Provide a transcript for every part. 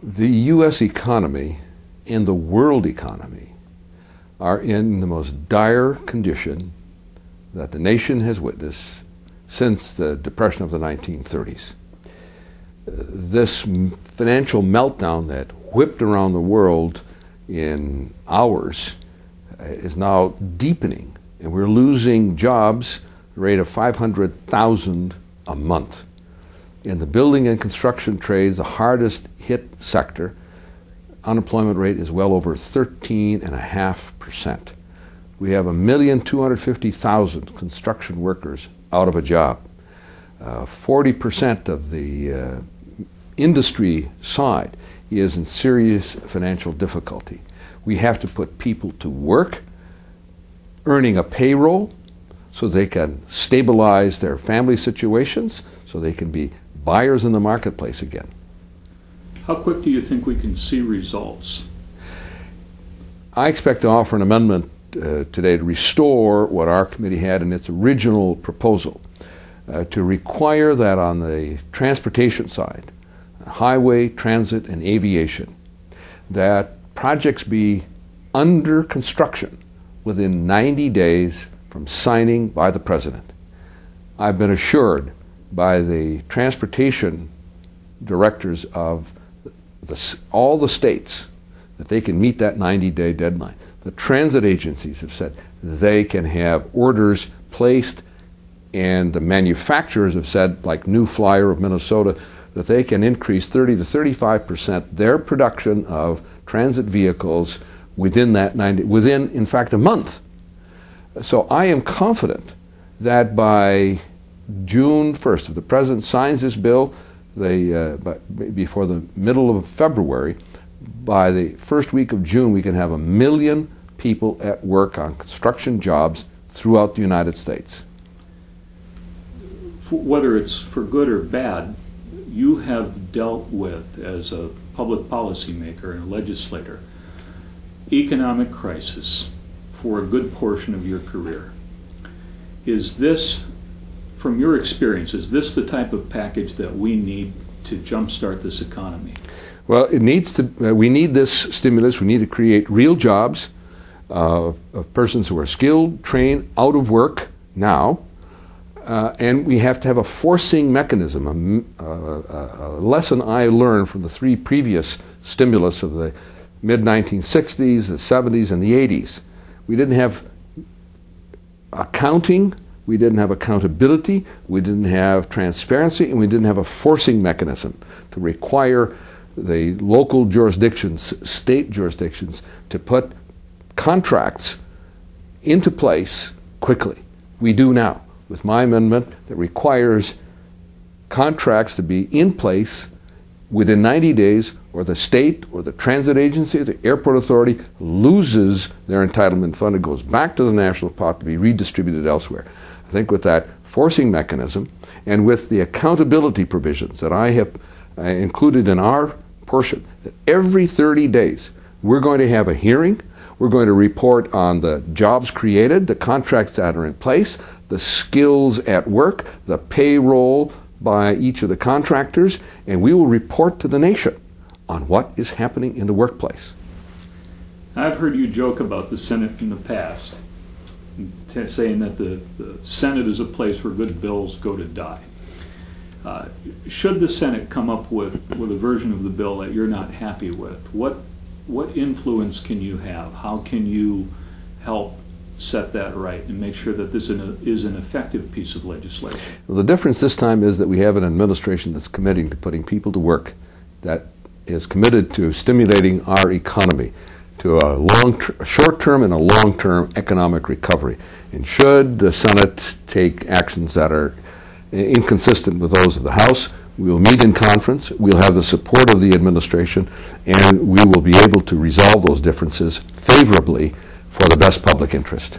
The U.S. economy and the world economy are in the most dire condition that the nation has witnessed since the Depression of the 1930s. This financial meltdown that whipped around the world in hours is now deepening, and we're losing jobs at a rate of 500,000 a month. In the building and construction trades, the hardest hit sector, unemployment rate is well over 13.5%. We have 1,250,000 construction workers out of a job. 40% of the industry side is in serious financial difficulty. We have to put people to work, earning a payroll so they can stabilize their family situations, so they can be buyers in the marketplace again. How quick do you think we can see results? I expect to offer an amendment today to restore what our committee had in its original proposal, to require that on the transportation side, highway, transit, and aviation, that projects be under construction within 90 days from signing by the President. I've been assured by the transportation directors of all the states that they can meet that 90-day deadline. The transit agencies have said they can have orders placed, and the manufacturers have said, like New Flyer of Minnesota, that they can increase 30 to 35% their production of transit vehicles within that within, in fact, a month. So I am confident that by June 1st, if the President signs this bill before the middle of February, by the first week of June, we can have 1 million people at work on construction jobs throughout the United States. Whether it's for good or bad, you have dealt with, as a public policymaker and a legislator, economic crisis for a good portion of your career. Is this, from your experience, is this the type of package that we need to jumpstart this economy? Well, it needs to. We need this stimulus. We need to create real jobs of persons who are skilled, trained, out of work now, and we have to have a forcing mechanism. A lesson I learned from the three previous stimulus of the mid-1960s, the 70s, and the 80s. We didn't have accounting, we didn't have accountability, we didn't have transparency, and we didn't have a forcing mechanism to require the local jurisdictions, state jurisdictions, to put contracts into place quickly. We do now with my amendment that requires contracts to be in place within 90 days, or the state or the transit agency or the airport authority loses their entitlement fund. It goes back to the national pot to be redistributed elsewhere. I think with that forcing mechanism and with the accountability provisions that I have included in our portion, that every 30 days we're going to have a hearing, we're going to report on the jobs created, the contracts that are in place, the skills at work, the payroll by each of the contractors, and we will report to the nation on what is happening in the workplace. I've heard you joke about the Senate in the past, saying that the Senate is a place where good bills go to die. Should the Senate come up with a version of the bill that you're not happy with, what influence can you have? How can you help set that right and make sure that this is an effective piece of legislation? Well, the difference this time is that we have an administration that's committing to putting people to work, that is committed to stimulating our economy to a short-term and a long-term economic recovery. And should the Senate take actions that are inconsistent with those of the House, we will meet in conference, we'll have the support of the administration, and we will be able to resolve those differences favorably for the best public interest.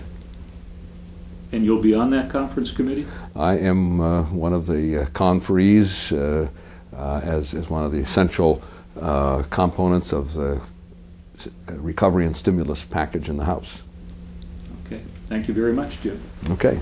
And you'll be on that conference committee? I am one of the conferees as one of the essential components of the recovery and stimulus package in the House. Okay. Thank you very much, Jim. Okay.